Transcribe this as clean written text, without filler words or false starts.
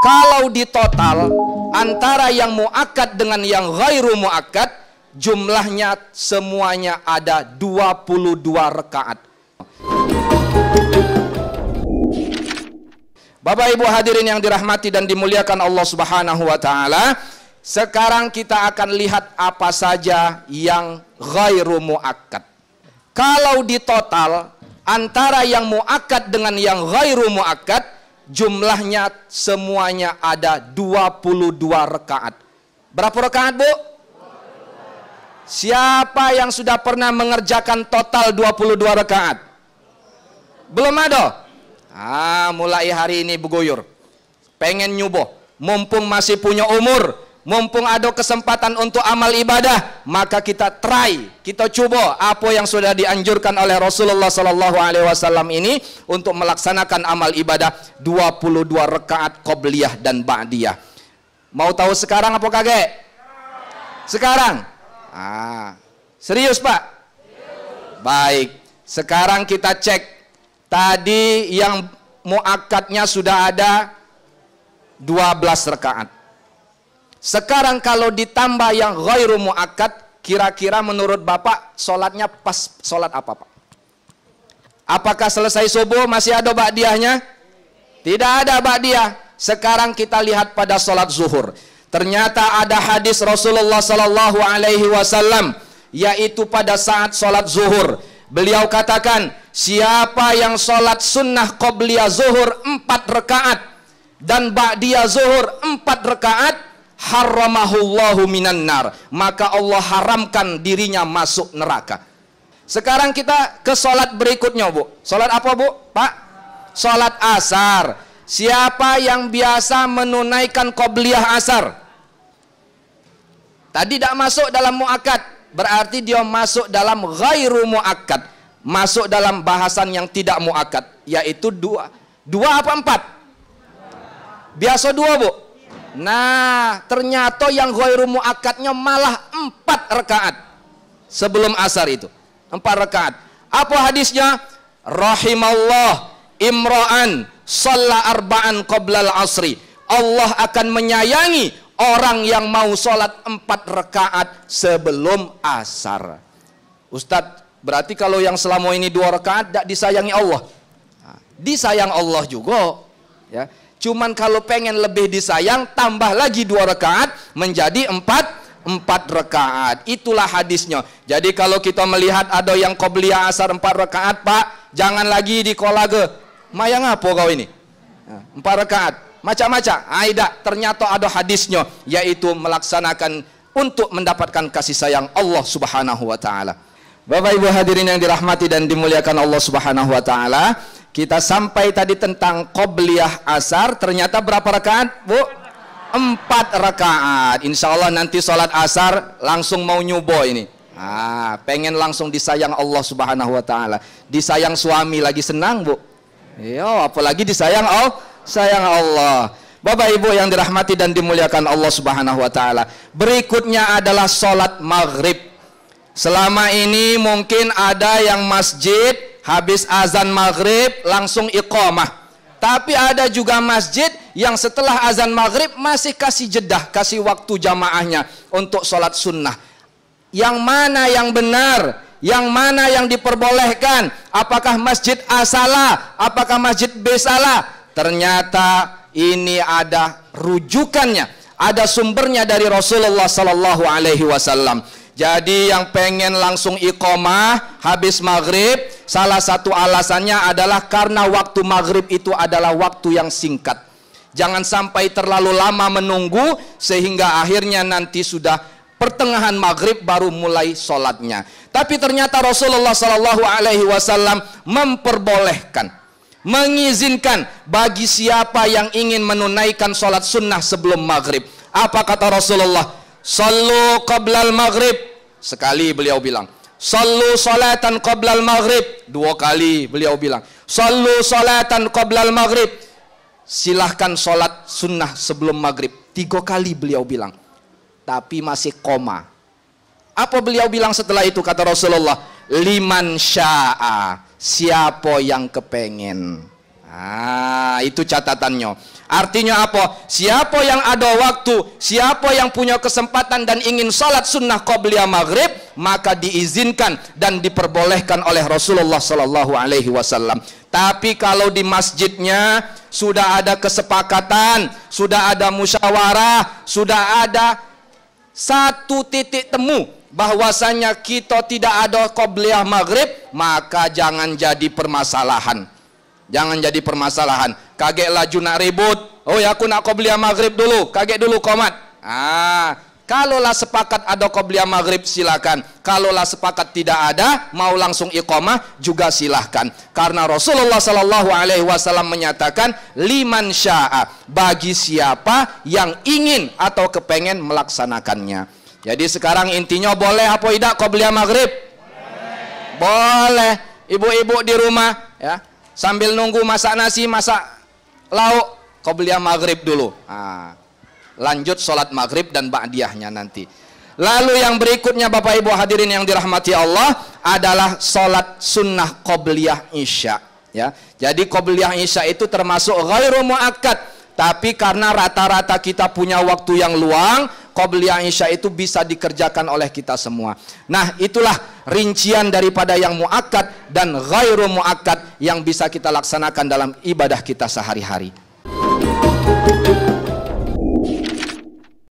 Kalau di total antara yang muakkad dengan yang ghairu muakkad, jumlahnya semuanya ada 22 rakaat. Bapak Ibu hadirin yang dirahmati dan dimuliakan Allah Subhanahu wa taala, sekarang kita akan lihat apa saja yang ghairu muakkad. Kalau di total antara yang muakkad dengan yang ghairu muakkad, jumlahnya semuanya ada 22 rakaat. Berapa rakaat, Bu? Siapa yang sudah pernah mengerjakan total 22 rakaat? Belum ada? Mulai hari ini beguyur. Pengen nyubuh, mumpung masih punya umur, mumpung ada kesempatan untuk amal ibadah, maka kita try, kita coba apa yang sudah dianjurkan oleh Rasulullah Sallallahu Alaihi Wasallam ini untuk melaksanakan amal ibadah 22 rakaat qobliyah dan ba'diyah. Mau tahu sekarang apa kagak? Sekarang? Serius Pak? Baik. Sekarang kita cek. Tadi yang muakkadnya sudah ada 12 rakaat. Sekarang kalau ditambah yang ghairu muakkad, kira-kira menurut Bapak sholatnya pas sholat apa Pak? Apakah selesai subuh masih ada ba'diyahnya? Tidak ada ba'diyah. Sekarang kita lihat pada sholat zuhur. Ternyata ada hadis Rasulullah Sallallahu Alaihi Wasallam, yaitu pada saat sholat zuhur. Beliau katakan, siapa yang sholat sunnah qobliyah zuhur 4 rakaat dan ba'diyah zuhur 4 rakaat, haramahullahu minan nar, maka Allah haramkan dirinya masuk neraka. Sekarang kita ke sholat berikutnya, Bu. Sholat apa, Bu? Pak? Sholat asar. Siapa yang biasa menunaikan qobliyah asar? Tadi tidak masuk dalam muakkad, berarti dia masuk dalam ghairu muakkad, masuk dalam bahasan yang tidak muakkad, yaitu 2 apa 4? Biasa 2, Bu. Nah, ternyata yang ghairu muakkadnya malah 4 rakaat sebelum asar itu. 4 rakaat. Apa hadisnya? Rahimallah imra'an shalla arba'an qoblal asri. Allah akan menyayangi orang yang mau sholat 4 rakaat sebelum asar. Ustadz, berarti kalau yang selama ini 2 rakaat tidak disayangi Allah? Disayang Allah juga, ya. Cuman kalau pengen lebih disayang, tambah lagi 2 rakaat menjadi 4 rakaat. Itulah hadisnya. Jadi kalau kita melihat ada yang qobliyah asar 4 rakaat, Pak, jangan lagi di kolage. Mayang apa kau ini? 4 rakaat. Macam-macam. Aida, ternyata ada hadisnya, yaitu melaksanakan untuk mendapatkan kasih sayang Allah Subhanahu wa taala. Bapak Ibu hadirin yang dirahmati dan dimuliakan Allah Subhanahu wa taala, kita sampai tadi tentang qobliyah asar. Ternyata berapa rakaat, Bu? 4 rakaat. Insya Allah nanti sholat asar langsung mau nyubo ini. Pengen langsung disayang Allah Subhanahu wa taala. Disayang suami lagi senang, Bu. Yo, apalagi disayang sayang Allah. Bapak Ibu yang dirahmati dan dimuliakan Allah Subhanahu wa taala. Berikutnya adalah sholat maghrib. Selama ini mungkin ada yang masjid habis azan maghrib langsung iqamah. Tapi ada juga masjid yang setelah azan maghrib masih kasih jedah, kasih waktu jamaahnya untuk sholat sunnah. Yang mana yang benar? Yang mana yang diperbolehkan? Apakah masjid A salah? Apakah masjid B salah? Ternyata ini ada rujukannya, ada sumbernya dari Rasulullah Sallallahu Alaihi Wasallam. Jadi yang pengen langsung iqamah habis maghrib, salah satu alasannya adalah karena waktu maghrib itu adalah waktu yang singkat. Jangan sampai terlalu lama menunggu sehingga akhirnya nanti sudah pertengahan maghrib baru mulai sholatnya. Tapi ternyata Rasulullah Sallallahu Alaihi Wasallam memperbolehkan, mengizinkan bagi siapa yang ingin menunaikan sholat sunnah sebelum maghrib. Apa kata Rasulullah? Sallu qablal maghrib. Sekali beliau bilang. Sallu salatan qablal maghrib. 2 kali beliau bilang. Sallu salatan qablal maghrib. Silahkan sholat sunnah sebelum maghrib. 3 kali beliau bilang. Tapi masih koma. Apa beliau bilang setelah itu? Kata Rasulullah, liman sya'a, siapa yang kepengen. Itu catatannya. Artinya apa? Siapa yang ada waktu, siapa yang punya kesempatan dan ingin salat sunnah qabliyah maghrib, maka diizinkan dan diperbolehkan oleh Rasulullah sallallahu alaihi wasallam. Tapi kalau di masjidnya sudah ada kesepakatan, sudah ada musyawarah, sudah ada satu titik temu bahwasanya kita tidak ada qabliyah maghrib, maka jangan jadi permasalahan. Jangan jadi permasalahan. Kaget laju nak ribut. Oh ya, aku nak qabliyah maghrib dulu. Kaget dulu qomat. Kalaulah sepakat ada qabliyah maghrib silakan. Kalaulah sepakat tidak ada, mau langsung iqamah juga silahkan. Karena Rasulullah sallallahu alaihi wasallam menyatakan liman syaa, bagi siapa yang ingin atau kepengen melaksanakannya. Jadi sekarang intinya boleh apa tidak qabliyah maghrib? Boleh. Ibu-ibu di rumah ya, sambil nunggu masak nasi, masak lauk, qabliyah maghrib dulu. Lanjut sholat maghrib dan ba'diyahnya nanti. Lalu yang berikutnya Bapak Ibu hadirin yang dirahmati Allah adalah sholat sunnah qabliyah isya. Ya, jadi qabliyah isya itu termasuk ghairu muakkad. Tapi karena rata-rata kita punya waktu yang luang, qabliyah isya itu bisa dikerjakan oleh kita semua. Nah, itulah rincian daripada yang muakkad dan ghairu muakkad yang bisa kita laksanakan dalam ibadah kita sehari-hari.